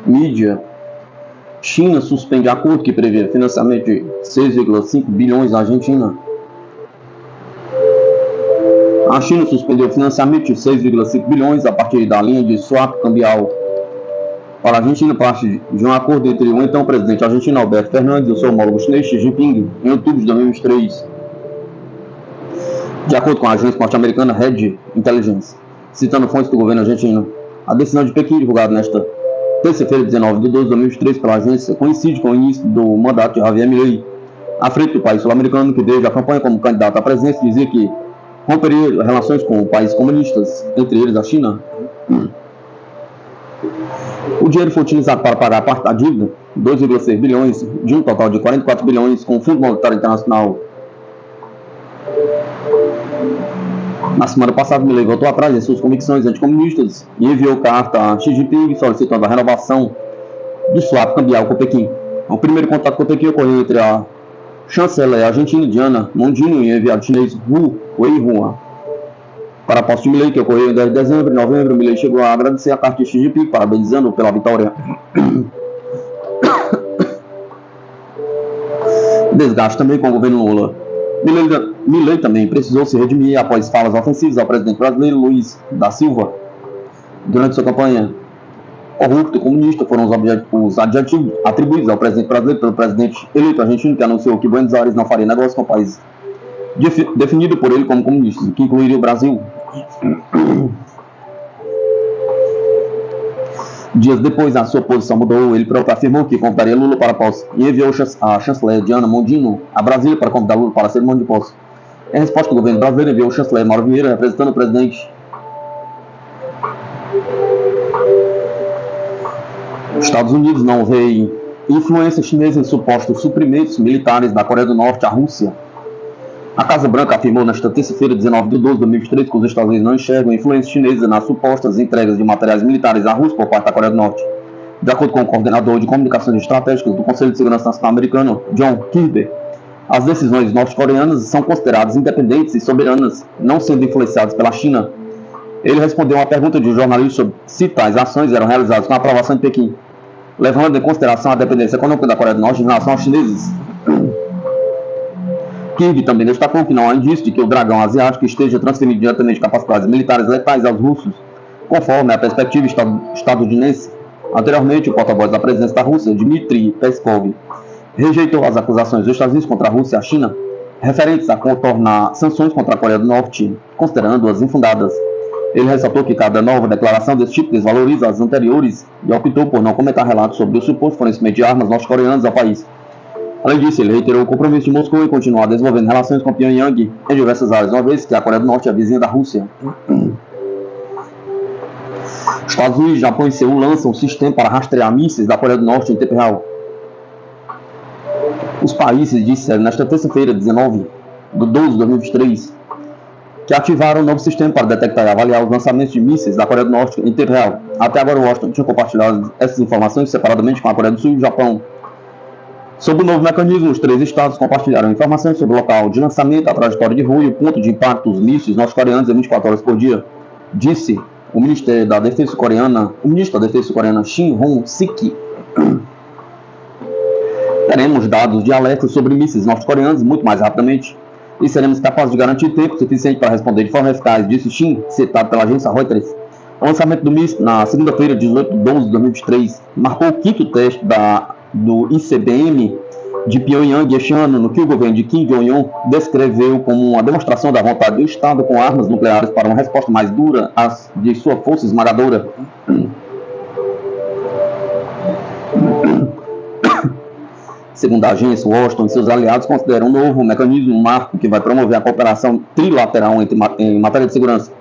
Mídia. China suspende acordo que prevê financiamento de 6,5 bilhões à Argentina. A China suspendeu o financiamento de 6,5 bilhões a partir da linha de swap cambial para a Argentina, parte de um acordo entre o então presidente argentino Alberto Fernandes e o seu homólogo chinês Xi Jinping em outubro de 2023. De acordo com a agência norte-americana Red Intelligence, citando fontes do governo argentino, a decisão de Pequim, divulgada nesta terça-feira, 19 de 12 de 2023, pela agência, coincide com o início do mandato de Javier Milei, à frente do país sul-americano, que desde a campanha como candidato à presidência dizia que romperia relações com países comunistas, entre eles a China. O dinheiro foi utilizado para pagar a parte da dívida, 2,6 bilhões, de um total de 44 bilhões, com o Fundo Monetário Internacional. Na semana passada, Milei voltou atrás em suas convicções anticomunistas e enviou carta a Xi Jinping solicitando a renovação do swap cambial com Pequim. O primeiro contato com Pequim ocorreu entre a chanceler argentina Diana Mondino e o enviado chinês Hu Weihua. Para a posse de Milei, que ocorreu em 10 de dezembro e novembro, Milei chegou a agradecer a carta de Xi Jinping, parabenizando pela vitória. Desgaste também com o governo Lula. Milei também precisou se redimir após falas ofensivas ao presidente brasileiro Luiz da Silva. Durante sua campanha, corrupto e comunista foram os adjetivos atribuídos ao presidente brasileiro pelo presidente eleito argentino, que anunciou que Buenos Aires não faria negócio com o país definido por ele como comunista, que incluiria o Brasil. Dias depois, a sua posição mudou. Ele próprio afirmou que convidaria Lula para a posse e enviou a chanceler Diana Mondino a Brasília para convidar Lula para a cerimônia de posse. Em resposta, o governo brasileiro enviou o chanceler Mauro Vieira, representando o presidente. Os Estados Unidos não veem influência chinesa em supostos suprimentos militares da Coreia do Norte à Rússia. A Casa Branca afirmou nesta terça-feira, 19 de 12 de 2023, que os Estados Unidos não enxergam influência chinesa nas supostas entregas de materiais militares à Rússia por parte da Coreia do Norte. De acordo com o coordenador de comunicações estratégicas do Conselho de Segurança Nacional americano, John Kirby, as decisões norte-coreanas são consideradas independentes e soberanas, não sendo influenciadas pela China. Ele respondeu a uma pergunta de um jornalista sobre se tais ações eram realizadas com a aprovação de Pequim, levando em consideração a dependência econômica da Coreia do Norte em relação aos chineses. Kirby também destacou que não há indício de que o dragão asiático esteja transferindo diretamente capacidades militares letais aos russos, conforme a perspectiva estadunidense. Anteriormente, o porta-voz da presidência da Rússia, Dmitry Peskov, rejeitou as acusações dos Estados Unidos contra a Rússia e a China, referentes a contornar sanções contra a Coreia do Norte, considerando-as infundadas. Ele ressaltou que cada nova declaração desse tipo desvaloriza as anteriores e optou por não comentar relatos sobre o suposto fornecimento de armas norte-coreanas ao país. Além disso, ele reiterou o compromisso de Moscou em continuar desenvolvendo relações com Pyongyang em diversas áreas, uma vez que a Coreia do Norte é a vizinha da Rússia. Estados Unidos, Japão e Seul lançam um sistema para rastrear mísseis da Coreia do Norte em tempo real. Os países disseram nesta terça-feira, 19 de 12 de 2023, que ativaram um novo sistema para detectar e avaliar os lançamentos de mísseis da Coreia do Norte em tempo real. Até agora, Washington tinha compartilhado essas informações separadamente com a Coreia do Sul e o Japão. Sob o novo mecanismo, os três estados compartilharam informações sobre o local de lançamento, a trajetória de voo e o ponto de impacto dos mísseis norte-coreanos em 24 horas por dia, disse o ministro da Defesa sul-coreana Shin Hong-sik. Teremos dados de alerta sobre mísseis norte-coreanos muito mais rapidamente e seremos capazes de garantir tempo suficiente para responder de forma eficaz, disse Shin, citado pela agência Reuters. O lançamento do míssil na segunda-feira, 18 de 12 de 2023, marcou o quinto teste do ICBM de Pyongyang este ano, no que o governo de Kim Jong-un descreveu como uma demonstração da vontade do Estado com armas nucleares para uma resposta mais dura de sua força esmagadora. Segundo a agência, Washington e seus aliados consideram um novo mecanismo marco que vai promover a cooperação trilateral em matéria de segurança.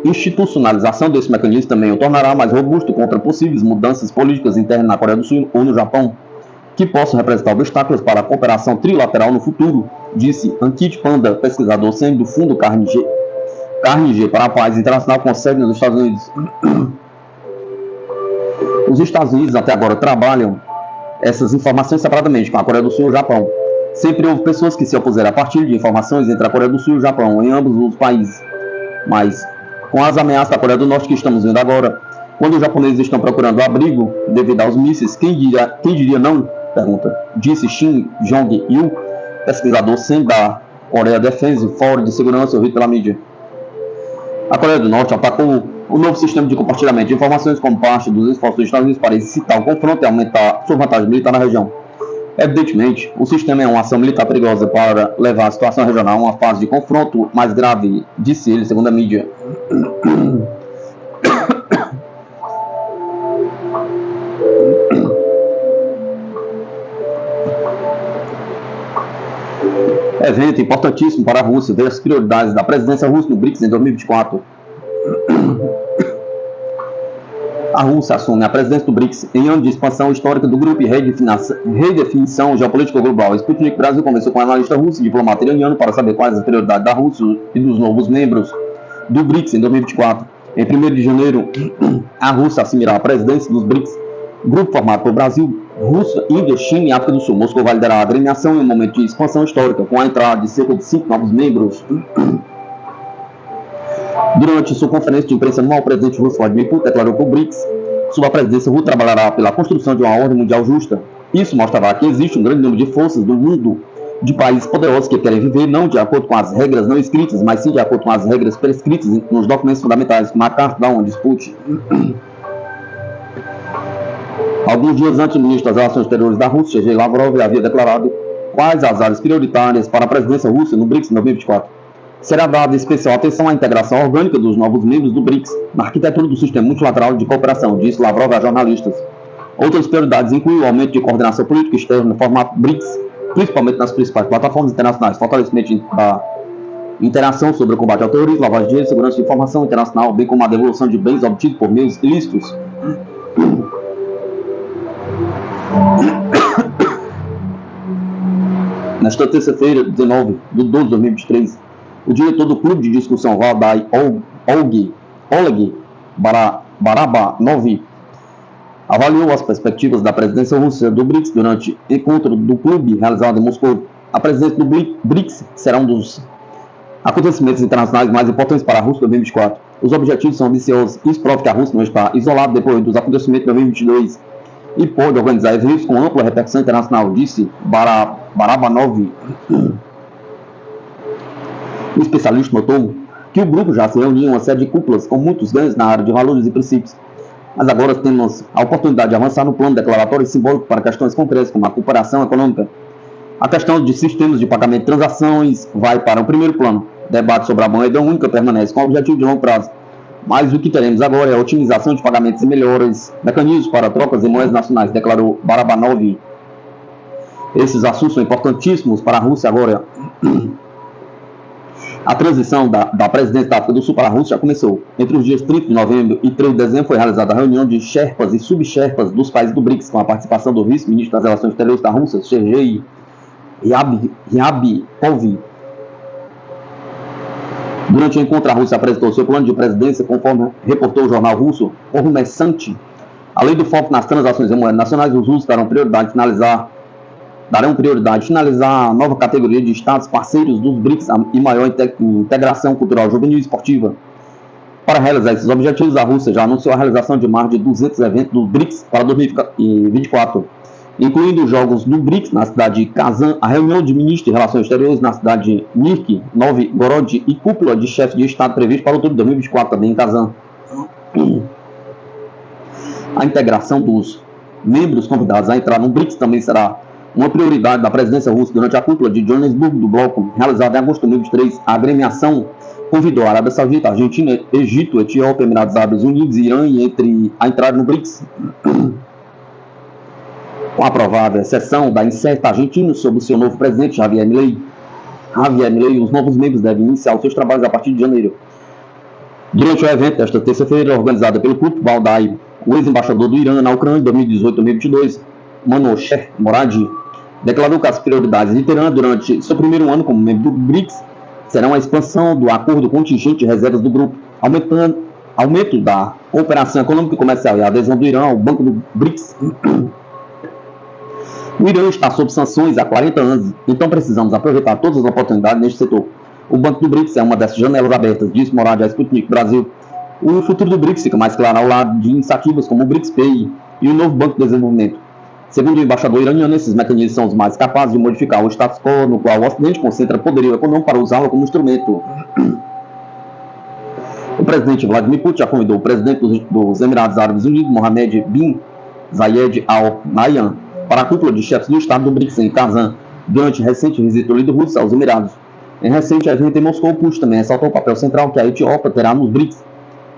institucionalização desse mecanismo também o tornará mais robusto contra possíveis mudanças políticas internas na Coreia do Sul ou no Japão, que possam representar obstáculos para a cooperação trilateral no futuro, disse Ankit Panda, pesquisador sênior do Fundo Carnegie para a Paz Internacional com sede nos Estados Unidos. Os Estados Unidos até agora trabalham essas informações separadamente com a Coreia do Sul e o Japão. Sempre houve pessoas que se opuseram a partir de informações entre a Coreia do Sul e o Japão, em ambos os países. Mas, com as ameaças da Coreia do Norte que estamos vendo agora, quando os japoneses estão procurando abrigo devido aos mísseis, quem diria não? Pergunta. Disse Shin Jong-il, pesquisador sênior da Korea Defense Forum de Segurança ouvido pela mídia. A Coreia do Norte atacou o novo sistema de compartilhamento de informações como parte dos esforços dos Estados Unidos para incitar o confronto e aumentar sua vantagem militar na região. Evidentemente, o sistema é uma ação militar perigosa para levar a situação regional a uma fase de confronto mais grave, disse ele, segundo a mídia. Evento importantíssimo para a Rússia, ver as prioridades da presidência russa no BRICS em 2024. A Rússia assume a presidência do BRICS em ano de expansão histórica do grupo e redefinição geopolítica global. Sputnik Brasil conversou com um analista russo e diplomata iraniano para saber quais as prioridades da Rússia e dos novos membros do BRICS em 2024. Em 1º de janeiro, a Rússia assumirá a presidência dos BRICS, grupo formado por Brasil, Rússia, Índia, China e África do Sul. Moscou vai liderar a agremiação em um momento de expansão histórica, com a entrada de cerca de 5 novos membros. Durante sua conferência de imprensa anual, o presidente russo Vladimir Putin declarou que o BRICS, sob a presidência russa, trabalhará pela construção de uma ordem mundial justa. Isso mostrará que existe um grande número de forças do mundo, de países poderosos que querem viver não de acordo com as regras não escritas, mas sim de acordo com as regras prescritas nos documentos fundamentais, como a Carta da ONU discute. Alguns dias antes, o ministro das Relações Exteriores da Rússia, Sergei Lavrov, havia declarado quais as áreas prioritárias para a presidência russa no BRICS em 2024. Será dada especial atenção à integração orgânica dos novos membros do BRICS na arquitetura do sistema multilateral de cooperação, disse Lavrov a jornalistas. Outras prioridades incluem o aumento de coordenação política externa no formato BRICS, principalmente nas principais plataformas internacionais, fortalecimento da interação sobre o combate ao terrorismo, lavagem de dinheiro, segurança de informação internacional, bem como a devolução de bens obtidos por meios ilícitos. Nesta terça-feira, 19 de 12 de 2023, o diretor do Clube de Discussão Valdai, Oleg Barabanov, avaliou as perspectivas da presidência russa do BRICS durante encontro do clube realizado em Moscou. A presidência do BRICS será um dos acontecimentos internacionais mais importantes para a Rússia em 2024. Os objetivos são ambiciosos. Isso prova que a Rússia não está isolada depois dos acontecimentos de 2022 e pode organizar eventos com ampla repercussão internacional, disse Barabanov. O especialista notou que o grupo já se reuniu em uma série de cúpulas com muitos ganhos na área de valores e princípios. Mas agora temos a oportunidade de avançar no plano declaratório e simbólico para questões concretas, como a cooperação econômica. A questão de sistemas de pagamento de transações vai para o primeiro plano. O debate sobre a moeda única permanece com o objetivo de longo prazo. Mas o que teremos agora é a otimização de pagamentos e melhores mecanismos para trocas em moedas nacionais, declarou Barabanov. Esses assuntos são importantíssimos para a Rússia agora. A transição da presidência da África do Sul para a Rússia já começou. Entre os dias 30 de novembro e 3 de dezembro foi realizada a reunião de Sherpas e subsherpas dos países do BRICS, com a participação do vice-ministro das Relações Exteriores da Rússia, Sergei Ryabkov. Durante o encontro, a Rússia apresentou seu plano de presidência, conforme reportou o jornal russo Kommersant. Além do foco nas transações em moedas nacionais, os russos darão prioridade a finalizar a nova categoria de estados parceiros dos BRICS e maior integração cultural, juvenil e esportiva. Para realizar esses objetivos, a Rússia já anunciou a realização de mais de 200 eventos do BRICS para 2024, incluindo os jogos do BRICS na cidade de Kazan, a reunião de ministros de Relações Exteriores na cidade de Nizhny Novgorod e cúpula de chefes de Estado prevista para outubro de 2024 também em Kazan. A integração dos membros convidados a entrar no BRICS também será uma prioridade da presidência russa durante a cúpula de Joanesburgo do bloco, realizada em agosto de 2023. A agremiação convidou a Arábia Saudita, Argentina, Egito, Etiópia, Emirados Árabes Unidos e Irã a entrar no BRICS. Com a provável exceção da incerta Argentina sob o seu novo presidente, Javier Milei, os novos membros devem iniciar os seus trabalhos a partir de janeiro. Durante o evento desta terça-feira, organizado pelo Clube Valdai, o ex-embaixador do Irã na Ucrânia em 2018-2022, Manouchehr Moradi, declarou que as prioridades de Teherã durante seu primeiro ano como membro do BRICS serão a expansão do acordo contingente de reservas do grupo, aumento da cooperação econômica e comercial e a adesão do Irã ao Banco do BRICS. O Irã está sob sanções há 40 anos, então precisamos aproveitar todas as oportunidades neste setor. O Banco do BRICS é uma dessas janelas abertas, disse Moradi à Sputnik Brasil. O futuro do BRICS fica mais claro ao lado de iniciativas como o BRICS Pay e o novo Banco de Desenvolvimento. Segundo o embaixador iraniano, esses mecanismos são os mais capazes de modificar o status quo no qual o Ocidente concentra poderio econômico para usá-lo como instrumento. O presidente Vladimir Putin já convidou o presidente dos Emirados Árabes Unidos, Mohammed bin Zayed Al Nahyan, para a cúpula de chefes do Estado do BRICS em Kazan, durante recente visita do líder russo aos Emirados. Em recente evento em Moscou, Putin também ressaltou o papel central que a Etiópia terá nos BRICS,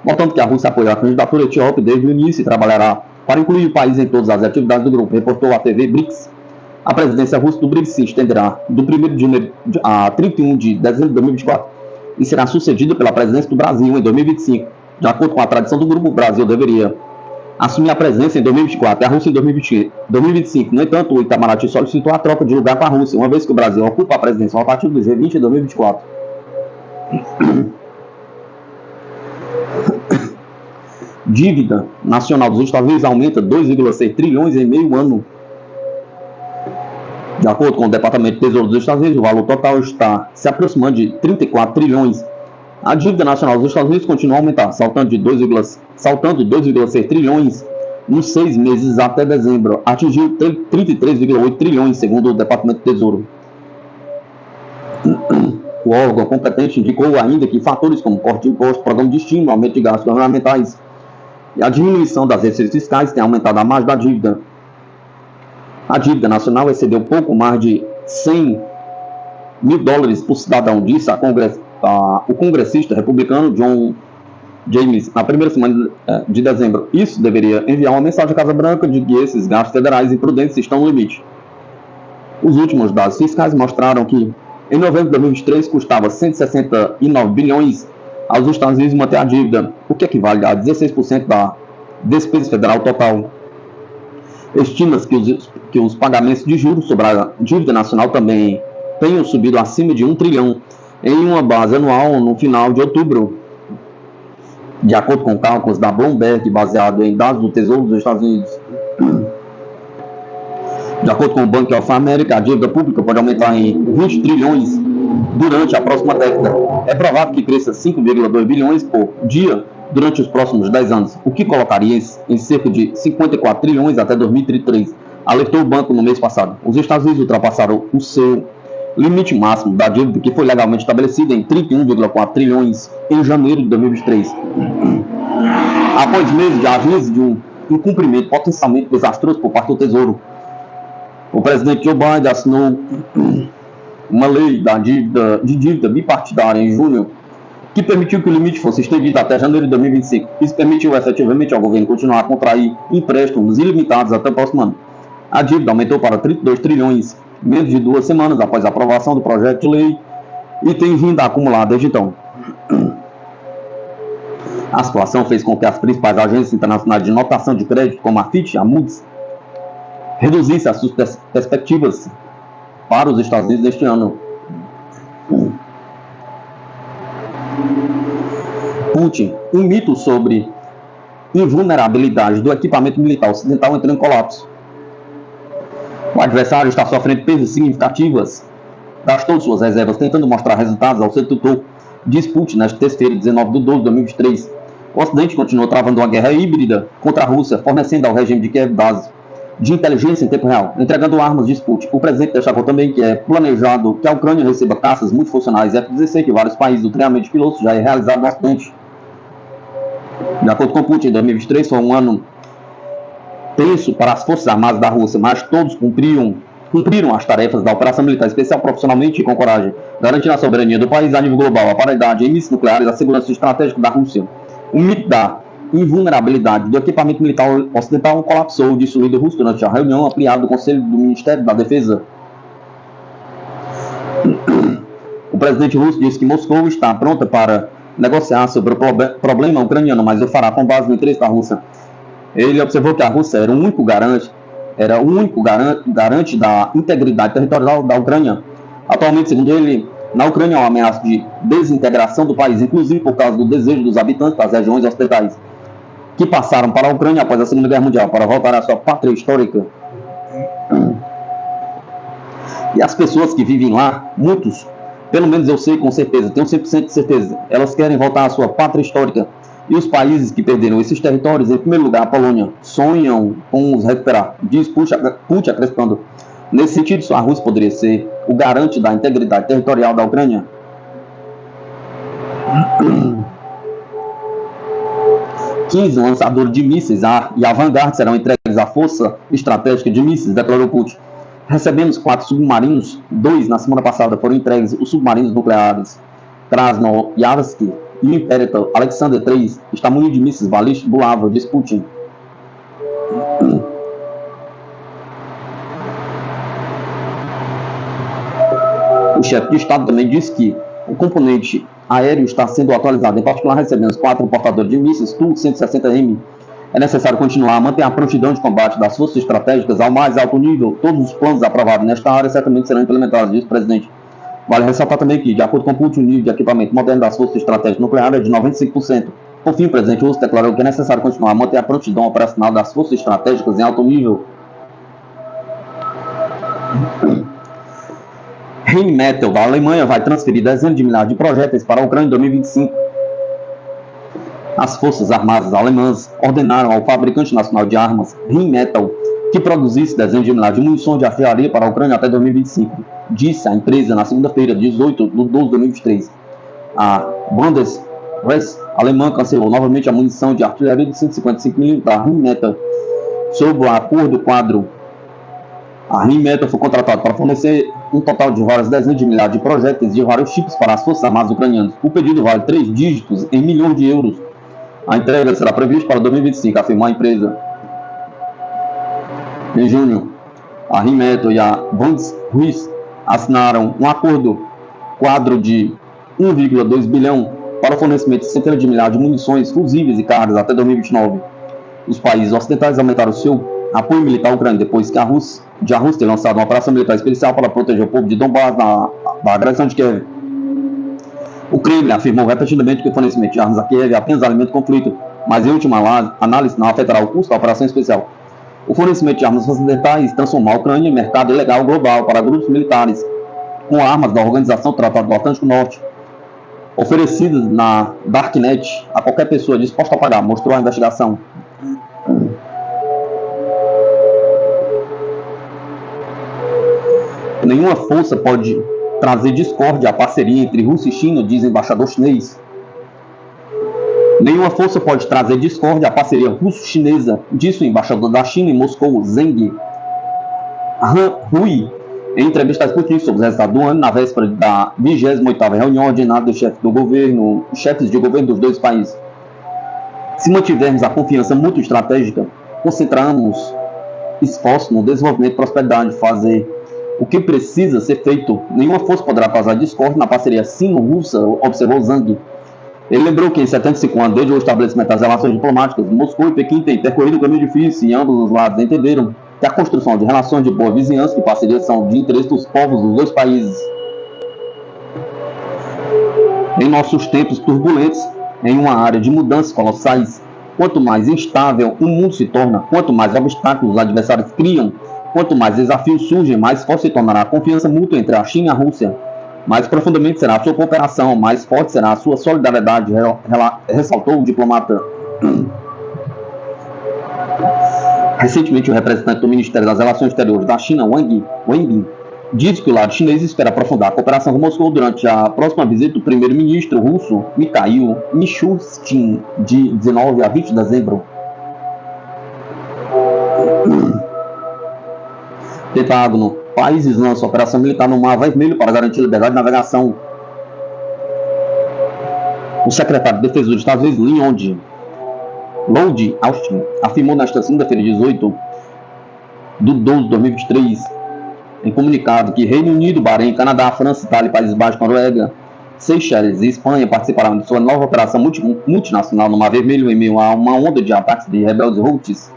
notando que a Rússia apoiou a candidatura etíope desde o início e trabalhará para incluir o país em todas as atividades do grupo, reportou a TV BRICS. A presidência russa do BRICS se estenderá do 1º de janeiro a 31 de dezembro de 2024 e será sucedida pela presidência do Brasil em 2025. De acordo com a tradição do grupo, o Brasil deveria assumir a presença em 2024 e a Rússia em 2025. No entanto, o Itamaraty solicitou a troca de lugar com a Rússia, uma vez que o Brasil ocupa a presidência a partir do G20 em 2024. Dívida nacional dos Estados Unidos aumenta 2,6 trilhões em meio ano. De acordo com o Departamento de Tesouro dos Estados Unidos, o valor total está se aproximando de 34 trilhões. A dívida nacional dos Estados Unidos continua a aumentar, saltando 2,6 trilhões nos 6 meses até dezembro. Atingiu 33,8 trilhões, segundo o Departamento de Tesouro. O órgão competente indicou ainda que fatores como corte de imposto, programa de estímulo, aumento de gastos governamentais e a diminuição das receitas fiscais têm aumentado a margem da dívida. A dívida nacional excedeu pouco mais de 100 mil dólares por cidadão, disse o congressista republicano John James na primeira semana de dezembro. Isso deveria enviar uma mensagem à Casa Branca de que esses gastos federais imprudentes estão no limite. Os últimos dados fiscais mostraram que em novembro de 2023 custava 169 bilhões aos Estados Unidos manter a dívida, o que equivale a 16% da despesa federal total. Estima-se que os pagamentos de juros sobre a dívida nacional também tenham subido acima de 1 trilhão em uma base anual no final de outubro. De acordo com cálculos da Bloomberg, baseado em dados do Tesouro dos Estados Unidos. De acordo com o Bank of America, a dívida pública pode aumentar em 20 trilhões durante a próxima década. É provável que cresça 5,2 bilhões por dia durante os próximos 10 anos, o que colocaria em cerca de 54 trilhões até 2033, alertou o banco no mês passado. Os Estados Unidos ultrapassaram o seu limite máximo da dívida, que foi legalmente estabelecido em 31,4 trilhões em janeiro de 2023. Após meses de aviso de um incumprimento potencialmente desastroso por parte do Tesouro, o presidente Joe Biden assinou uma lei de dívida bipartidária em junho, que permitiu que o limite fosse estendido até janeiro de 2025. Isso permitiu efetivamente ao governo continuar a contrair empréstimos ilimitados até o próximo ano. A dívida aumentou para 32 trilhões menos de 2 semanas após a aprovação do projeto de lei e tem vindo a acumular desde então. A situação fez com que as principais agências internacionais de notação de crédito, como a Fitch e a Moody's, reduzissem as suas perspectivas para os Estados Unidos neste ano. Putin, um mito sobre invulnerabilidade do equipamento militar ocidental entrou em colapso. O adversário está sofrendo perdas significativas, gastou suas reservas tentando mostrar resultados ao seu tutor, diz Putin nesta terça-feira, 19 de 12 de 2023. O Ocidente continuou travando uma guerra híbrida contra a Rússia, fornecendo ao regime de Kiev dados de inteligência em tempo real, entregando armas, diz Putin. O presidente destacou também que é planejado que a Ucrânia receba caças multifuncionais F-16 que vários países. O treinamento de pilotos já é realizado no Ocidente. De acordo com Putin, 2023 foi um ano tenso para as Forças Armadas da Rússia, mas todos cumpriram as tarefas da Operação Militar Especial profissionalmente e com coragem, garantindo a soberania do país a nível global, a paridade em mísseis nucleares e a segurança estratégica da Rússia. O mito da invulnerabilidade do equipamento militar ocidental colapsou, disse o líder russo durante a reunião ampliada do Conselho do Ministério da Defesa. O presidente russo disse que Moscou está pronta para negociar sobre o problema ucraniano, mas o fará com base no interesse da Rússia. Ele observou que a Rússia era o único garante da integridade territorial da Ucrânia. Atualmente, segundo ele, na Ucrânia há uma ameaça de desintegração do país, inclusive por causa do desejo dos habitantes das regiões ocidentais que passaram para a Ucrânia após a Segunda Guerra Mundial para voltar à sua pátria histórica. E as pessoas que vivem lá, muitos, pelo menos eu sei com certeza, tenho 100% de certeza, elas querem voltar à sua pátria histórica. E os países que perderam esses territórios, em primeiro lugar a Polônia, sonham com os recuperar, diz Putin, acrescentando. Nesse sentido, a Rússia poderia ser o garante da integridade territorial da Ucrânia. 15 lançadores de mísseis e a Vanguard serão entregues à Força Estratégica de Mísseis, declarou Putin. Recebemos 4 submarinos, 2 na semana passada foram entregues os submarinos nucleares Krasnoyarsk e o Imperator Alexander III está munido de mísseis balísticos Bulava, diz Putin. O chefe de Estado também disse que o componente aéreo está sendo atualizado. Em particular, recebemos 4 portadores de mísseis Tu-160M. É necessário continuar a manter a prontidão de combate das forças estratégicas ao mais alto nível. Todos os planos aprovados nesta área certamente serão implementados, diz o presidente. Vale ressaltar também que, de acordo com o Putin, o nível de equipamento moderno das forças estratégicas nucleares é de 95%. Por fim, o presidente russo declarou que é necessário continuar a manter a prontidão operacional das forças estratégicas em alto nível. Rheinmetall da Alemanha vai transferir dezenas de milhares de projéteis para a Ucrânia em 2025. As Forças Armadas alemãs ordenaram ao fabricante nacional de armas, Rheinmetall, que produzisse dezenas de milhares de munições de artilharia para a Ucrânia até 2025, disse a empresa na segunda-feira, 18 de 12 de 2023. A Bundeswehr alemã cancelou novamente a munição de artilharia de 155 mm da Rheinmetall. Sob o acordo quadro, a Rheinmetall foi contratada para fornecer um total de várias dezenas de milhares de projéteis de vários tipos para as Forças Armadas ucranianas. O pedido vale 3 dígitos em milhões de euros. A entrega será prevista para 2025, afirmou a empresa. Em junho, a Rheinmetall e a Bundeswehr assinaram um acordo quadro de 1,2 bilhão para o fornecimento de centenas de milhares de munições, fusíveis e cargas até 2029. Os países ocidentais aumentaram seu apoio militar à Ucrânia depois que a Rússia ter lançado uma operação militar especial para proteger o povo de Donbass da agressão de Kiev. O Kremlin afirmou repetidamente que o fornecimento de armas a Kiev apenas alimenta o conflito, mas em última análise não afetará o custo da operação especial. O fornecimento de armas ocidentais transformou a Ucrânia em mercado ilegal global para grupos militares com armas da Organização do Tratado do Atlântico Norte, oferecidas na Darknet a qualquer pessoa disposta a pagar, mostrou a investigação. Nenhuma força pode trazer discórdia à parceria entre Rússia e China, diz o embaixador chinês. Nenhuma força pode trazer discórdia à parceria russo-chinesa, disse o embaixador da China em Moscou, Zheng Hui, em entrevista a Sputnik sobre os resultados do ano, na véspera da 28ª reunião ordenada dos chefes de governo dos dois países. Se mantivermos a confiança mútua estratégica, concentramos esforços no desenvolvimento e prosperidade, fazer o que precisa ser feito. Nenhuma força poderá causar discórdia na parceria sino-russa, observou Zhang. Ele lembrou que em 75 anos, desde o estabelecimento das relações diplomáticas, Moscou e Pequim têm percorrido um caminho difícil e ambos os lados entenderam que a construção de relações de boa vizinhança e parceria são de interesse dos povos dos dois países. Em nossos tempos turbulentos, em uma área de mudanças colossais, quanto mais instável o mundo se torna, quanto mais obstáculos os adversários criam, quanto mais desafios surgem, mais forte se tornará a confiança mútua entre a China e a Rússia. Mais profundamente será a sua cooperação, mais forte será a sua solidariedade, ressaltou o diplomata. Recentemente, o representante do Ministério das Relações Exteriores da China, Wang Bin, disse que o lado chinês espera aprofundar a cooperação com Moscou durante a próxima visita do primeiro-ministro russo, Mikhail Mishustin, de 19 a 20 de dezembro. Pentágono. Países lançam operação militar no Mar Vermelho para garantir liberdade de navegação. O secretário de Defesa dos Estados Unidos, Lloyd Austin, afirmou nesta segunda-feira, 18 de 12 de 2023, em comunicado que Reino Unido, Bahrein, Canadá, França, Itália, Países Baixos, Noruega Seychelles e Espanha participaram de sua nova operação multinacional no Mar Vermelho em meio a uma onda de ataques de rebeldes Houthis.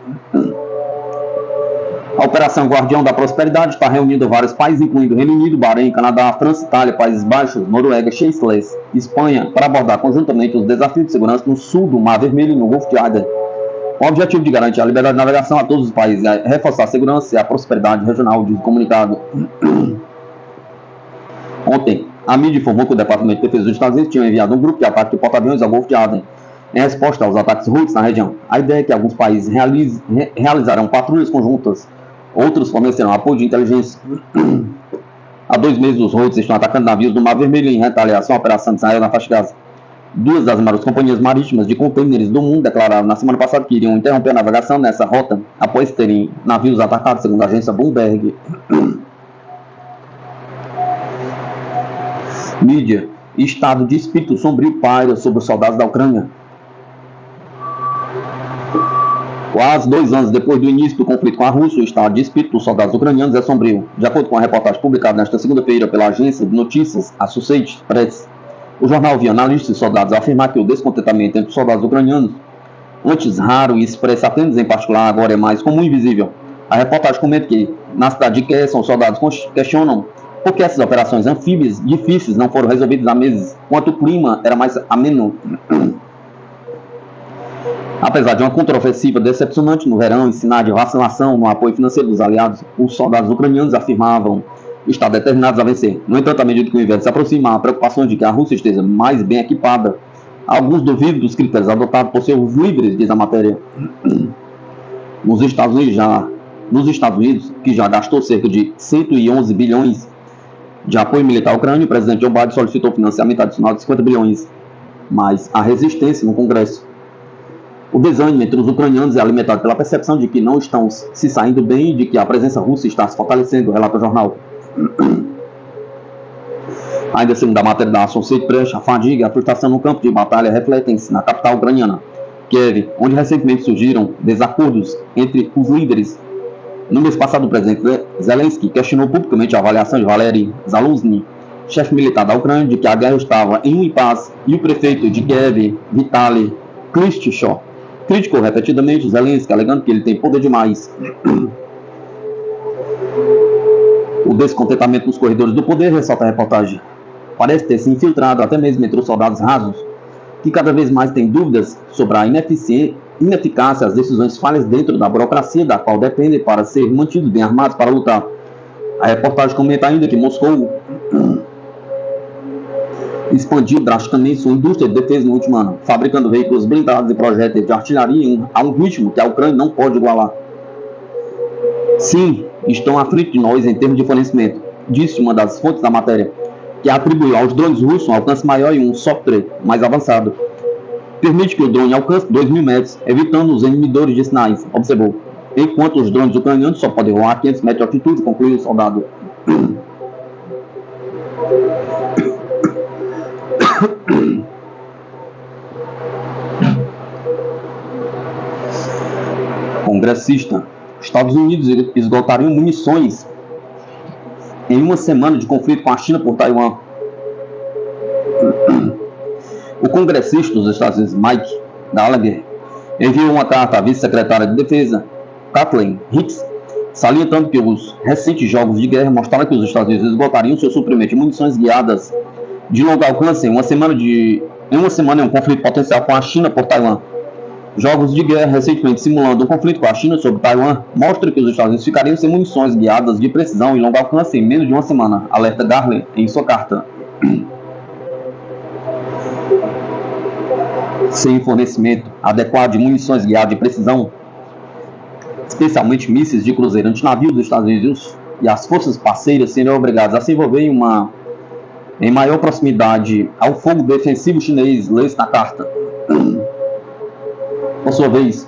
A Operação Guardião da Prosperidade está reunindo vários países, incluindo Reino Unido, Bahrein, Canadá, França, Itália, Países Baixos, Noruega, Seychelles e Espanha, para abordar conjuntamente os desafios de segurança no sul do Mar Vermelho e no Golfo de Aden. O objetivo de garantir a liberdade de navegação a todos os países é reforçar a segurança e a prosperidade regional, diz o comunicado. Ontem, a mídia informou que o Departamento de Defesa dos Estados Unidos tinha enviado um grupo de ataque de porta-aviões ao Golfo de Aden, em resposta aos ataques Houthis na região. A ideia é que alguns países realizarão patrulhas conjuntas, outros fornecerão apoio de inteligência. Há 2 meses, os Houthis estão atacando navios do Mar Vermelho em retaliação à operação de Israel na faixa de Gaza. 2 das maiores companhias marítimas de contêineres do mundo declararam na semana passada que iriam interromper a navegação nessa rota após terem navios atacados, segundo a agência Bloomberg. Mídia. Estado de espírito sombrio paira sobre os soldados da Ucrânia. Quase 2 anos depois do início do conflito com a Rússia, o estado de espírito dos soldados ucranianos é sombrio. De acordo com a reportagem publicada nesta segunda-feira pela agência de notícias Associated Press, o jornal viu analistas e soldados afirmar que o descontentamento entre os soldados ucranianos, antes raro e expresso apenas em particular, agora é mais comum e visível. A reportagem comenta que, na cidade de Kherson, os soldados questionam por que essas operações anfíbias difíceis não foram resolvidas há meses, enquanto o clima era mais ameno. Apesar de uma contraofensiva decepcionante no verão e sinal de vacilação no apoio financeiro dos aliados, os soldados ucranianos afirmavam estar determinados a vencer. No entanto, à medida que o inverno se aproxima, há preocupações de que a Rússia esteja mais bem equipada. Alguns duvidam dos critérios adotados por seus líderes, diz a matéria. Nos Estados Unidos, que já gastou cerca de 111 bilhões de apoio militar à Ucrânia, o presidente Joe Biden solicitou financiamento adicional de 50 bilhões. Mas há resistência no Congresso. O desânimo entre os ucranianos é alimentado pela percepção de que não estão se saindo bem e de que a presença russa está se fortalecendo, relata o jornal. Ainda segundo a matéria da Associated Press, a fadiga e a frustração no campo de batalha refletem-se na capital ucraniana, Kiev, onde recentemente surgiram desacordos entre os líderes. No mês passado, o presidente Zelensky questionou publicamente a avaliação de Valery Zaluzny, chefe militar da Ucrânia, de que a guerra estava em um impasse, e o prefeito de Kiev, Vitaly Klitschko, criticou repetidamente Zelensky, alegando que ele tem poder demais. O descontentamento nos corredores do poder, ressalta a reportagem, parece ter se infiltrado até mesmo entre os soldados rasos, que cada vez mais têm dúvidas sobre a ineficácia das decisões falhas dentro da burocracia da qual dependem para ser mantidos bem armados para lutar. A reportagem comenta ainda que Moscou expandiu drasticamente sua indústria de defesa no último ano, fabricando veículos blindados e projéteis de artilharia a um ritmo que a Ucrânia não pode igualar. Sim, estão à frente de nós em termos de fornecimento, disse uma das fontes da matéria, que atribuiu aos drones russos um alcance maior e um software mais avançado. Permite que o drone alcance 2.000 metros, evitando os inibidores de sinais, observou, enquanto os drones ucranianos só podem voar a 500 metros de altitude, concluiu o soldado. Congressista. Estados Unidos esgotariam munições em uma semana de conflito com a China por Taiwan. O congressista dos Estados Unidos, Mike Gallagher, enviou uma carta à vice-secretária de Defesa, Kathleen Hicks, salientando que os recentes jogos de guerra mostraram que os Estados Unidos esgotariam seu suprimento de munições guiadas de longo alcance em uma semana em um conflito potencial com a China por Taiwan. Jogos de guerra recentemente simulando um conflito com a China sobre Taiwan mostram que os Estados Unidos ficariam sem munições guiadas de precisão e longo alcance em menos de uma semana, alerta Garland em sua carta. Sem fornecimento adequado de munições guiadas de precisão, especialmente mísseis de cruzeiro antinavio dos Estados Unidos e as forças parceiras serão obrigadas a se envolver em maior proximidade ao fogo defensivo chinês, lê-se na carta. Por sua vez,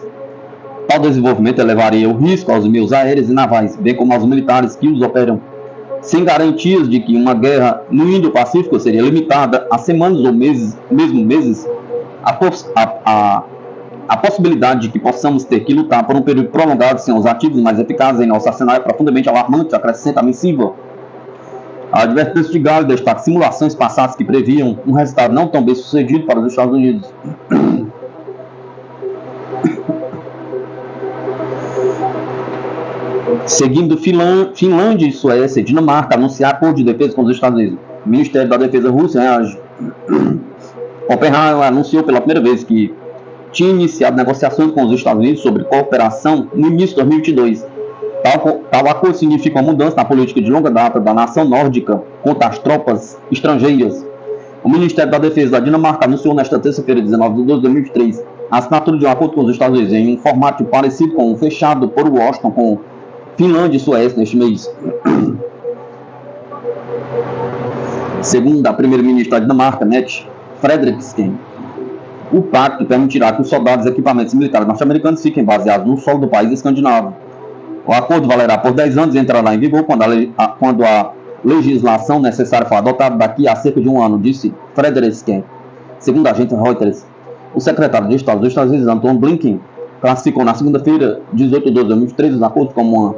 tal desenvolvimento elevaria o risco aos meios aéreos e navais, bem como aos militares que os operam, sem garantias de que uma guerra no Indo-Pacífico seria limitada a semanas ou meses, mesmo meses. A possibilidade de que possamos ter que lutar por um período prolongado sem os ativos mais eficazes em nosso arsenal é profundamente alarmante, acrescenta a missiva. A advertência de Gale destaca simulações passadas que previam um resultado não tão bem sucedido para os Estados Unidos. Seguindo, Finlândia e Suécia e Dinamarca anunciaram acordo de defesa com os Estados Unidos. O Ministério da Defesa russo reage. Oppenheimer anunciou pela primeira vez que tinha iniciado negociações com os Estados Unidos sobre cooperação no início de 2022. Tal acordo significa uma mudança na política de longa data da nação nórdica contra as tropas estrangeiras. O Ministério da Defesa da Dinamarca anunciou nesta terça-feira, 19 de 12 de 2023, a assinatura de um acordo com os Estados Unidos em um formato parecido com o fechado por Washington com Finlândia e Suécia neste mês. Segundo a primeira-ministra da Dinamarca, Mette Frederiksen, o pacto permitirá que os soldados e equipamentos militares norte-americanos fiquem baseados no solo do país escandinavo. O acordo valerá por 10 anos e entrará em vigor quando a legislação necessária for adotada daqui a cerca de um ano, disse Frederiksen. Segundo a agência Reuters, o secretário de Estado dos Estados Unidos, Antony Blinken, classificou na segunda-feira, 18 de 12 de 2023, os acordos como uma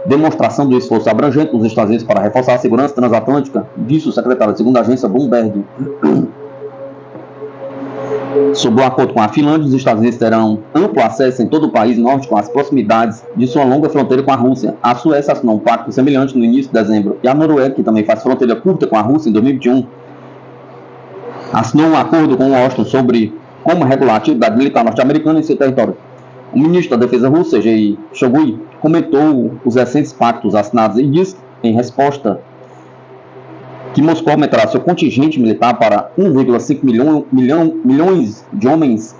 demonstração do esforço abrangente dos Estados Unidos para reforçar a segurança transatlântica, disse o secretário, segundo a agência Bloomberg. Sob o acordo com a Finlândia, os Estados Unidos terão amplo acesso em todo o país nórdico às proximidades de sua longa fronteira com a Rússia. A Suécia assinou um pacto semelhante no início de dezembro e a Noruega, que também faz fronteira curta com a Rússia em 2021, assinou um acordo com Washington sobre como regular a atividade militar norte-americana em seu território. O ministro da Defesa russo, Sergei Shoigu, comentou os recentes pactos assinados e disse, em resposta, que Moscou aumentará seu contingente militar para 1,5 milhões de homens.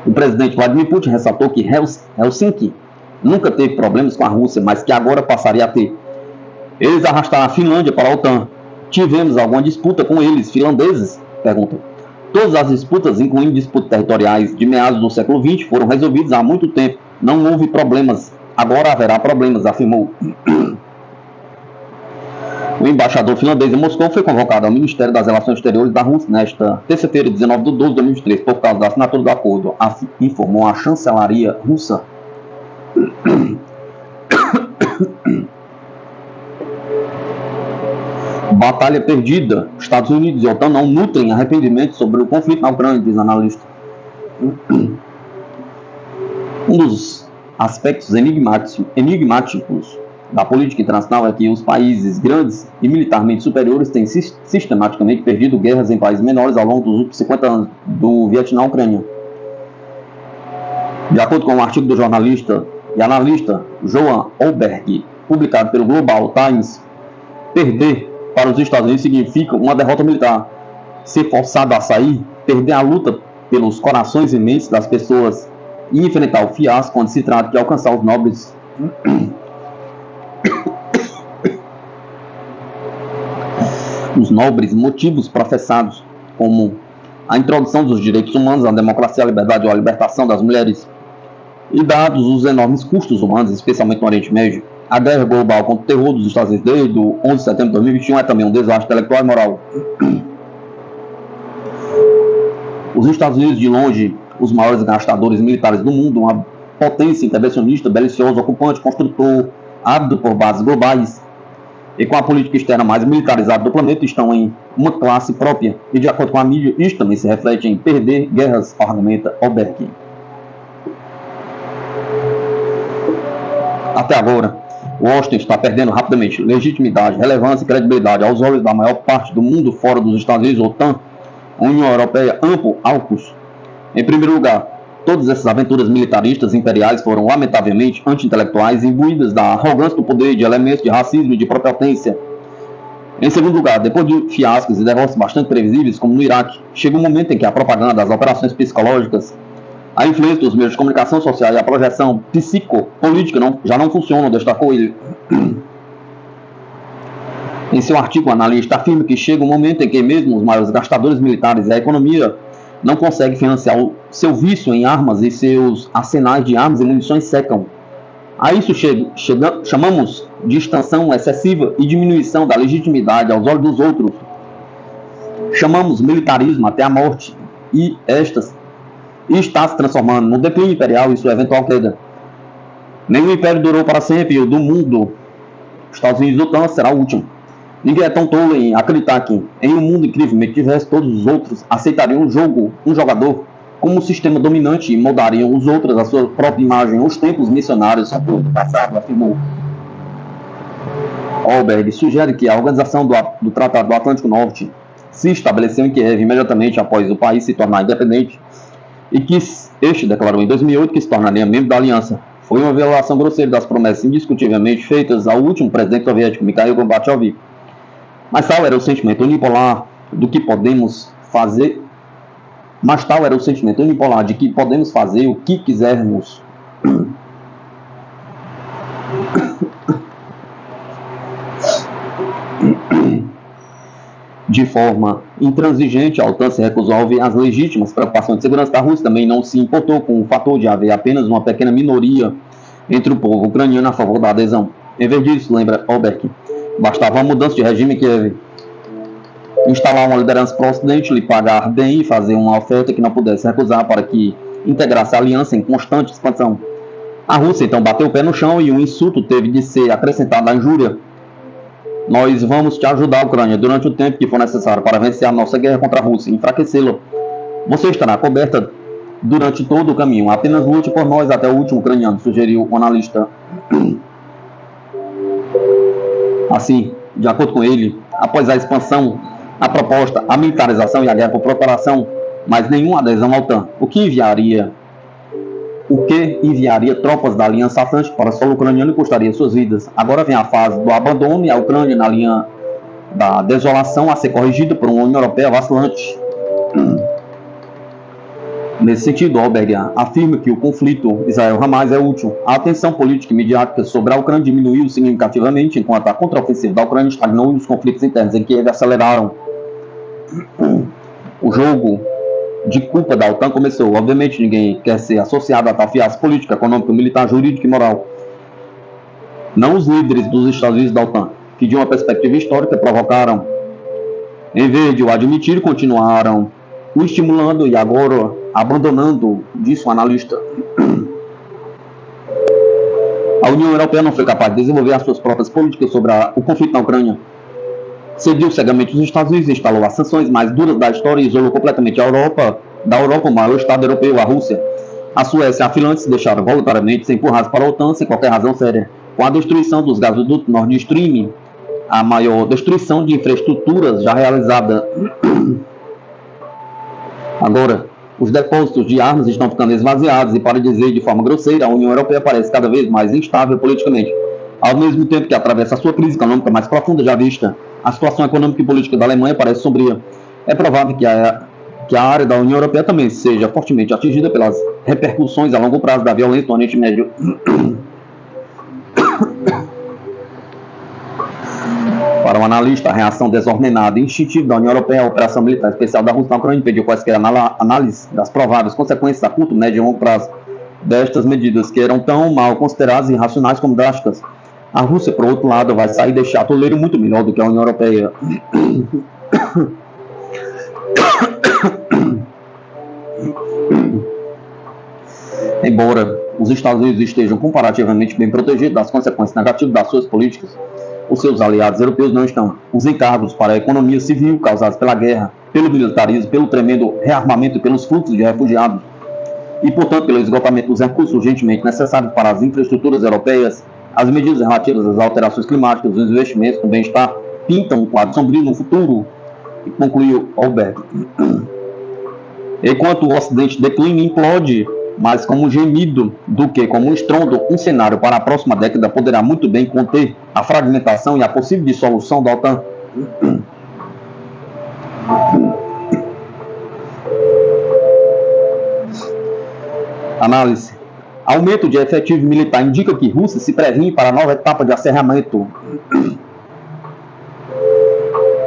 O presidente Vladimir Putin ressaltou que Helsinki nunca teve problemas com a Rússia, mas que agora passaria a ter. Eles arrastaram a Finlândia para a OTAN. Tivemos alguma disputa com eles, finlandeses? Pergunta. Todas as disputas, incluindo disputas territoriais de meados do século XX, foram resolvidas há muito tempo. Não houve problemas. Agora haverá problemas, afirmou. O embaixador finlandês em Moscou foi convocado ao Ministério das Relações Exteriores da Rússia nesta terça-feira, 19 de 12 de 2023, por causa da assinatura do acordo, informou a chancelaria russa. Batalha perdida. Estados Unidos e OTAN não nutrem arrependimento sobre o conflito na Ucrânia, diz analista. Um dos aspectos enigmáticos da política internacional é que os países grandes e militarmente superiores têm sistematicamente perdido guerras em países menores ao longo dos últimos 50 anos, do Vietnã à Ucrânia. De acordo com um artigo do jornalista e analista Johan Olberg, publicado pelo Global Times, perder para os Estados Unidos significa uma derrota militar. Ser forçado a sair, perder a luta pelos corações e mentes das pessoas e enfrentar o fiasco quando se trata de alcançar os nobres motivos professados, como a introdução dos direitos humanos, a democracia, a liberdade ou a libertação das mulheres, e dados os enormes custos humanos, especialmente no Oriente Médio. A guerra global contra o terror dos Estados Unidos desde o 11 de setembro de 2021 é também um desastre intelectual e moral. Os Estados Unidos, de longe, os maiores gastadores militares do mundo, uma potência intervencionista, beliciosa, ocupante, construtor, ávido por bases globais, e com a política externa mais militarizada do planeta, estão em uma classe própria. E de acordo com a mídia, isto também se reflete em perder guerras, argumenta Olberg. Até agora, Washington está perdendo rapidamente legitimidade, relevância e credibilidade aos olhos da maior parte do mundo fora dos Estados Unidos, OTAN, União Europeia, amplo, AUKUS. Em primeiro lugar, todas essas aventuras militaristas imperiais foram lamentavelmente anti-intelectuais, imbuídas da arrogância do poder, de elementos de racismo e de prepotência. Em segundo lugar, depois de fiascos e derrotas bastante previsíveis, como no Iraque, chega um momento em que a propaganda, as operações psicológicas, a influência dos meios de comunicação social e a projeção psicopolítica já não funcionam, destacou ele. Em seu artigo, o analista afirma que chega um momento em que mesmo os maiores gastadores militares e a economia não conseguem financiar o seu vício em armas e seus arsenais de armas e munições secam. A isso chamamos de extensão excessiva e diminuição da legitimidade aos olhos dos outros. Chamamos militarismo até a morte e está se transformando no declínio imperial e sua eventual queda. Nenhum império durou para sempre, e o do mundo, os Estados Unidos e OTAN, será o último. Ninguém é tão tolo em acreditar que, em um mundo incrivelmente diverso, todos os outros aceitariam um jogador, como um sistema dominante e moldariam os outros à sua própria imagem. Os tempos missionários são do passado, afirmou. Olberg sugere que a organização do Tratado do Atlântico Norte se estabeleceu em Kiev imediatamente após o país se tornar independente e que este declarou em 2008 que se tornaria membro da aliança. Foi uma violação grosseira das promessas indiscutivelmente feitas ao último presidente soviético, Mikhail Gorbachev. Mas tal era o sentimento unipolar do que podemos fazer. Mas tal era o sentimento unipolar de que podemos fazer o que quisermos. De forma intransigente, a OTAN se recusou a ouvir as legítimas preocupações de segurança da Rússia, também não se importou com o fator de haver apenas uma pequena minoria entre o povo ucraniano a favor da adesão. Em vez disso, lembra Olberg, bastava uma mudança de regime em Kiev, instalar uma liderança pró-ocidente, lhe pagar bem e fazer uma oferta que não pudesse recusar para que integrasse a aliança em constante expansão. A Rússia então bateu o pé no chão e um insulto teve de ser acrescentado à injúria. Nós vamos te ajudar, Ucrânia, durante o tempo que for necessário para vencer a nossa guerra contra a Rússia e enfraquecê-la. Você estará coberta durante todo o caminho. Apenas lute por nós até o último ucraniano, sugeriu o analista. Assim, de acordo com ele, após a expansão, a proposta, a militarização e a guerra por preparação, mas nenhuma adesão à OTAN, o que enviaria tropas da Aliança Atlântica para o solo ucraniano e custaria suas vidas. Agora vem a fase do abandono e a Ucrânia na linha da desolação a ser corrigida por uma União Europeia vacilante. Nesse sentido, Olberg afirma que o conflito Israel-Hamas é útil. A atenção política e midiática sobre a Ucrânia diminuiu significativamente, enquanto a contraofensiva da Ucrânia estagnou e os conflitos internos em Kiev aceleraram. O jogo de culpa da OTAN começou. Obviamente, ninguém quer ser associado a tal fiasco político, econômico, militar, jurídico e moral. Não os líderes dos Estados Unidos da OTAN, que de uma perspectiva histórica provocaram. Em vez de o admitir, continuaram o estimulando e agora abandonando, disse o analista. A União Europeia não foi capaz de desenvolver as suas próprias políticas sobre o conflito na Ucrânia. Seguiu cegamente os Estados Unidos, instalou as sanções mais duras da história e isolou completamente a Europa, o maior Estado europeu, a Rússia. A Suécia e a Finlândia se deixaram voluntariamente ser empurrados para a OTAN sem qualquer razão séria. Com a destruição dos gasodutos Nord Stream, a maior destruição de infraestruturas já realizada. Agora, os depósitos de armas estão ficando esvaziados e, para dizer de forma grosseira, a União Europeia parece cada vez mais instável politicamente. Ao mesmo tempo que atravessa a sua crise econômica mais profunda já vista, a situação econômica e política da Alemanha parece sombria. É provável que a área da União Europeia também seja fortemente atingida pelas repercussões a longo prazo da violência no Oriente Médio. Para o analista, a reação desordenada e instintiva da União Europeia à operação militar especial da Rússia na Ucrânia impediu quaisquer análise das prováveis consequências a curto, médio e longo prazo destas medidas, que eram tão mal consideradas e irracionais como drásticas. A Rússia, por outro lado, vai sair deste atoleiro muito melhor do que a União Europeia. Embora os Estados Unidos estejam comparativamente bem protegidos das consequências negativas das suas políticas, os seus aliados europeus não estão. Os encargos para a economia civil causados pela guerra, pelo militarismo, pelo tremendo rearmamento e pelos fluxos de refugiados, e, portanto, pelo esgotamento dos recursos urgentemente necessários para as infraestruturas europeias, as medidas relativas às alterações climáticas, os investimentos no bem-estar, pintam um quadro sombrio no futuro, e concluiu Olberg. Enquanto o Ocidente declina e implode, mais como um gemido do que como um estrondo, um cenário para a próxima década poderá muito bem conter a fragmentação e a possível dissolução da OTAN. Análise. Aumento de efetivo militar indica que Rússia se previne para a nova etapa de acerramento.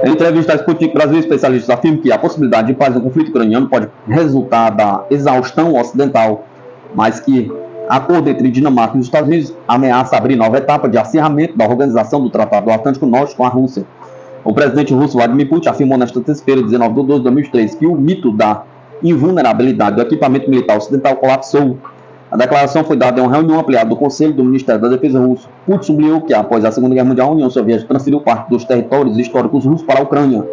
Em entrevista à Sputnik Brasil, especialistas afirmam que a possibilidade de paz no conflito ucraniano pode resultar da exaustão ocidental, mas que a acordo entre Dinamarca e os Estados Unidos ameaça abrir nova etapa de acirramento da organização do Tratado do Atlântico Norte com a Rússia. O presidente russo Vladimir Putin afirmou nesta terça-feira, 19 de 2003, que o mito da invulnerabilidade do equipamento militar ocidental colapsou. A declaração foi dada em uma reunião ampliada do Conselho do Ministério da Defesa russo. Putin sublinhou que, após a Segunda Guerra Mundial, a União Soviética transferiu parte dos territórios históricos russos para a Ucrânia,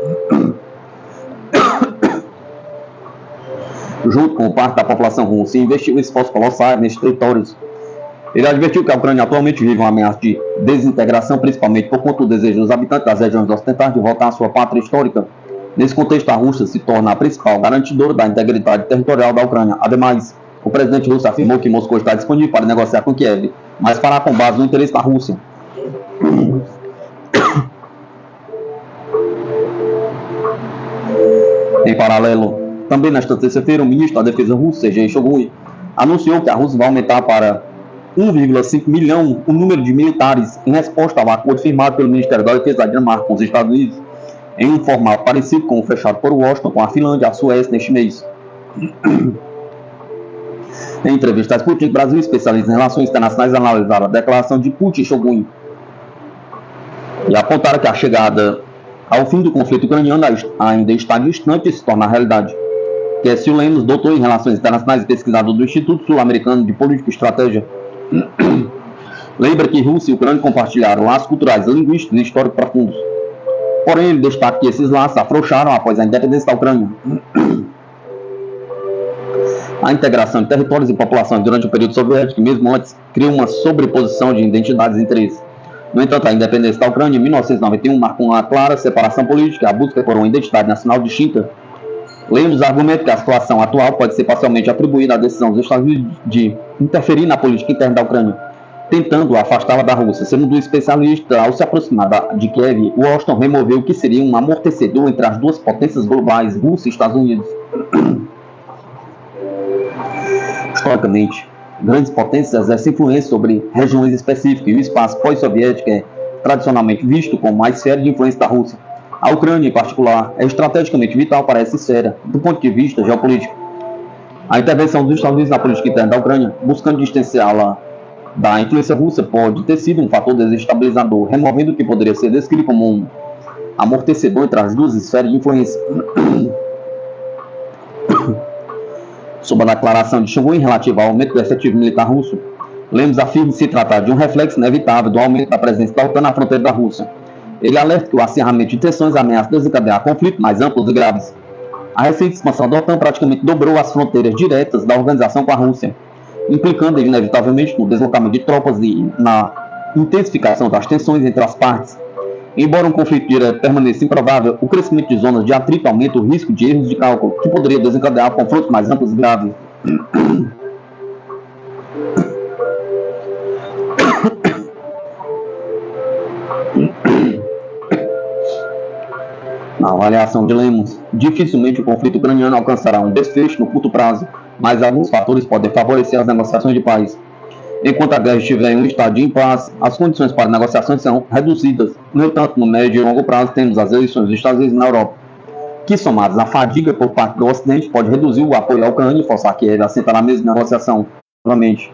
junto com parte da população russa, e investiu esforços colossais nesses territórios. Ele advertiu que a Ucrânia atualmente vive uma ameaça de desintegração, principalmente por conta do desejo dos habitantes das regiões ocidentais de voltar à sua pátria histórica. Nesse contexto, a Rússia se torna a principal garantidora da integridade territorial da Ucrânia. Ademais, o presidente russo afirmou que Moscou está disponível para negociar com Kiev, mas fará com base no interesse da Rússia. Em paralelo, também nesta terça-feira, o ministro da Defesa russo, Sergei Shoigu, anunciou que a Rússia vai aumentar para 1,5 milhão o número de militares em resposta ao acordo firmado pelo Ministério da Defesa da Dinamarca com os Estados Unidos, em um formato parecido com o fechado por Washington com a Finlândia e a Suécia neste mês. Em entrevista à Sputnik Brasil, especialistas em relações internacionais analisaram a declaração de Putin e Shoigu e apontaram que a chegada ao fim do conflito ucraniano ainda está distante de se tornar realidade. Késsio Lemos, doutor em relações internacionais e pesquisador do Instituto Sul-Americano de Política e Estratégia, lembra que Rússia e Ucrânia compartilharam laços culturais, linguísticos e históricos profundos. Porém, ele destaca que esses laços afrouxaram após a independência da Ucrânia. A integração de territórios e populações durante o período soviético, mesmo antes, criou uma sobreposição de identidades e interesses. No entanto, a independência da Ucrânia em 1991 marcou uma clara separação política e a busca por uma identidade nacional distinta. Lemos argumenta que a situação atual pode ser parcialmente atribuída à decisão dos Estados Unidos de interferir na política interna da Ucrânia, tentando afastá-la da Rússia. Segundo o especialista, ao se aproximar de Kiev, Washington removeu o que seria um amortecedor entre as duas potências globais, Rússia e Estados Unidos. Historicamente, grandes potências exercem influência sobre regiões específicas e o espaço pós-soviético é tradicionalmente visto como uma esfera de influência da Rússia. A Ucrânia, em particular, é estrategicamente vital para essa esfera, do ponto de vista geopolítico. A intervenção dos Estados Unidos na política interna da Ucrânia, buscando distanciá-la da influência russa, pode ter sido um fator desestabilizador, removendo o que poderia ser descrito como um amortecedor entre as duas esferas de influência. Sobre a declaração de Shoigu relativa ao aumento do efetivo militar russo, Lemos afirma se tratar de um reflexo inevitável do aumento da presença da OTAN na fronteira da Rússia. Ele alerta que o acirramento de tensões ameaça desencadear conflitos mais amplos e graves. A recente expansão da OTAN praticamente dobrou as fronteiras diretas da organização com a Rússia, implicando inevitavelmente no deslocamento de tropas e na intensificação das tensões entre as partes. Embora um conflito direto permaneça improvável, o crescimento de zonas de atrito aumenta o risco de erros de cálculo, que poderia desencadear confrontos mais amplos e graves. Na avaliação de Lemos, dificilmente o conflito ucraniano alcançará um desfecho no curto prazo, mas alguns fatores podem favorecer as negociações de paz. Enquanto a guerra estiver em um estado de impasse, as condições para negociações serão reduzidas. No entanto, no médio e longo prazo, temos as eleições dos Estados Unidos na Europa, que, somadas à fadiga por parte do Ocidente, pode reduzir o apoio à Ucrânia e forçar Kiev a sentar na mesma negociação novamente.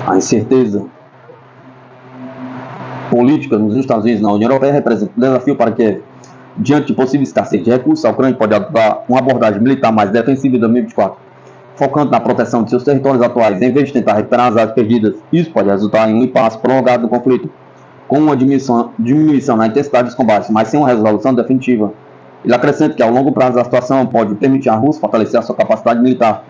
A incerteza política nos Estados Unidos e na União Europeia representa um desafio para Kiev. Diante de possível escassez de recursos, a Ucrânia pode adotar uma abordagem militar mais defensiva em 2024, focando na proteção de seus territórios atuais, em vez de tentar recuperar as áreas perdidas. Isso pode resultar em um impasse prolongado do conflito, com uma diminuição na intensidade dos combates, mas sem uma resolução definitiva. Ele acrescenta que, ao longo prazo, a situação pode permitir à Rússia fortalecer a sua capacidade militar.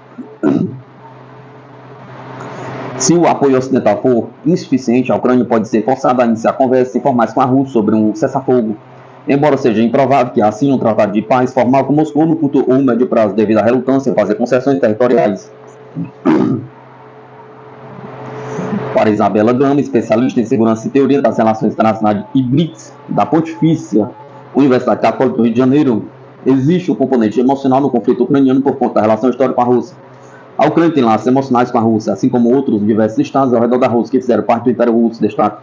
Se o apoio ocidental for insuficiente, a Ucrânia pode ser forçada a iniciar conversas informais com a Rússia sobre um cessar-fogo, embora seja improvável que assine um tratado de paz formal com Moscou no curto ou médio prazo, devido à relutância em fazer concessões territoriais. Para Isabela Gama, especialista em segurança e teoria das relações internacionais e BRICS, da Pontifícia Universidade Católica do Rio de Janeiro, existe um componente emocional no conflito ucraniano por conta da relação histórica com a Rússia. A Ucrânia tem laços emocionais com a Rússia, assim como outros diversos estados ao redor da Rússia que fizeram parte do Império Russo, destaca.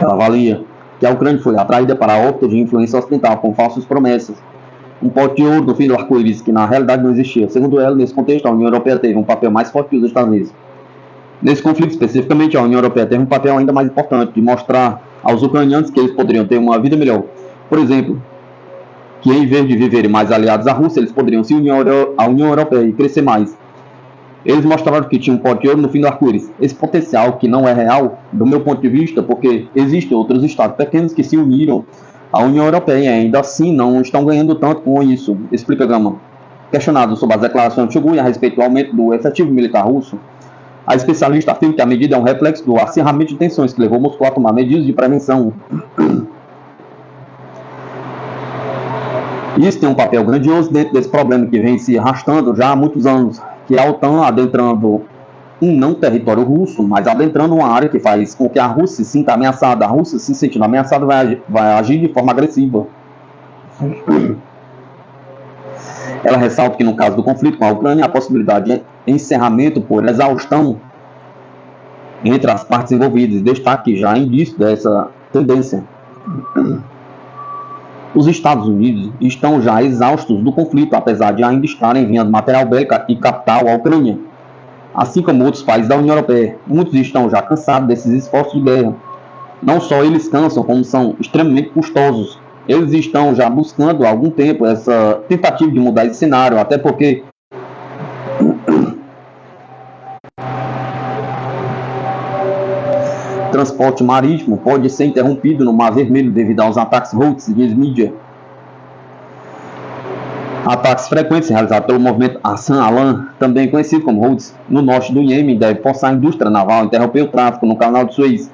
Ela avalia que a Ucrânia foi atraída para a órbita de influência ocidental com falsas promessas, um pote de ouro no fim do arco-íris que na realidade não existia. Segundo ela, nesse contexto, a União Europeia teve um papel mais forte que os Estados Unidos. Nesse conflito especificamente, a União Europeia teve um papel ainda mais importante de mostrar aos ucranianos que eles poderiam ter uma vida melhor. Por exemplo, que em vez de viverem mais aliados à Rússia, eles poderiam se unir à União Europeia e crescer mais. Eles mostraram que tinham um pote de ouro no fim do arco-íris. Esse potencial que não é real, do meu ponto de vista, porque existem outros estados pequenos que se uniram à União Europeia e ainda assim não estão ganhando tanto com isso, explica Gama. Questionado sobre as declarações de Shoigu a respeito do aumento do efetivo militar russo, a especialista afirma que a medida é um reflexo do acirramento de tensões que levou Moscou a tomar medidas de prevenção. Isso tem um papel grandioso dentro desse problema que vem se arrastando já há muitos anos, que é a OTAN adentrando um não território russo, mas adentrando uma área que faz com que a Rússia se sinta ameaçada. A Rússia, se sentindo ameaçada, vai agir de forma agressiva. Ela ressalta que no caso do conflito com a Ucrânia, a possibilidade de encerramento por exaustão entre as partes envolvidas, destaque já indício dessa tendência. Os Estados Unidos estão já exaustos do conflito, apesar de ainda estarem enviando material bélico e capital à Ucrânia, assim como outros países da União Europeia. Muitos estão já cansados desses esforços de guerra. Não só eles cansam, como são extremamente custosos. Eles estão já buscando há algum tempo essa tentativa de mudar esse cenário, até porque transporte marítimo pode ser interrompido no Mar Vermelho devido aos ataques Houthis, diz mídia. Ataques frequentes realizados pelo movimento Hassan Alan, também conhecido como Houthis, no norte do Iêmen, deve forçar a indústria naval a interromper o tráfico no canal de Suez.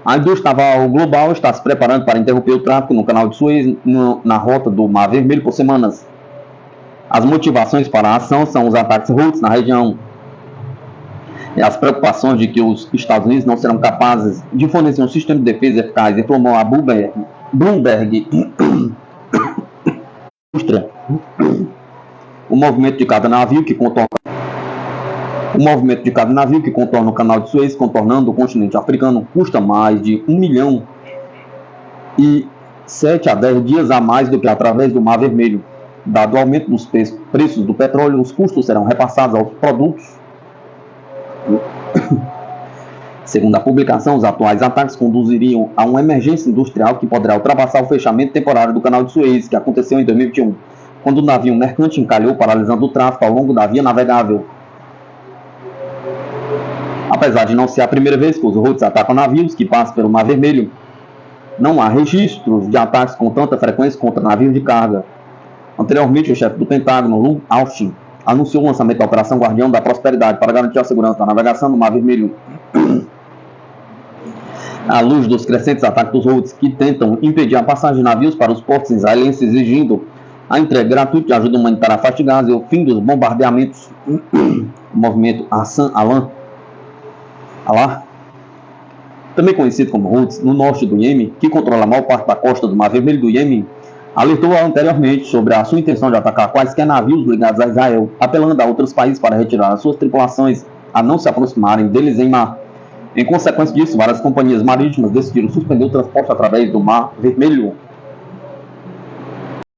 A indústria naval global está se preparando para interromper o tráfico no canal de Suez na rota do Mar Vermelho por semanas. As motivações para a ação são os ataques Houthis na região e as preocupações de que os Estados Unidos não serão capazes de fornecer um sistema de defesa eficaz, informou a Bloomberg. O movimento de cada navio que contorna o canal de Suez, contornando o continente africano, custa mais de 1 milhão e 7 a 10 dias a mais do que através do Mar Vermelho. Dado o aumento dos preços do petróleo, os custos serão repassados aos produtos. Segundo a publicação, os atuais ataques conduziriam a uma emergência industrial que poderá ultrapassar o fechamento temporário do canal de Suez, que aconteceu em 2021, quando o navio mercante encalhou, paralisando o tráfego ao longo da via navegável. Apesar de não ser a primeira vez que os Houthis atacam navios que passam pelo Mar Vermelho, não há registros de ataques com tanta frequência contra navios de carga. Anteriormente, o chefe do Pentágono, Lloyd Austin, anunciou o lançamento da Operação Guardião da Prosperidade para garantir a segurança da navegação no Mar Vermelho. À luz dos crescentes ataques dos Houthis, que tentam impedir a passagem de navios para os portos israelenses, exigindo a entrega gratuita de ajuda humanitária a faixa de Gaza e o fim dos bombardeamentos, o movimento Hassan Alan, também conhecido como Houthis, no norte do Iêmen, que controla a maior parte da costa do Mar Vermelho do Iêmen, alertou anteriormente sobre a sua intenção de atacar quaisquer navios ligados a Israel, apelando a outros países para retirar as suas tripulações a não se aproximarem deles em mar. Em consequência disso, várias companhias marítimas decidiram suspender o transporte através do Mar Vermelho.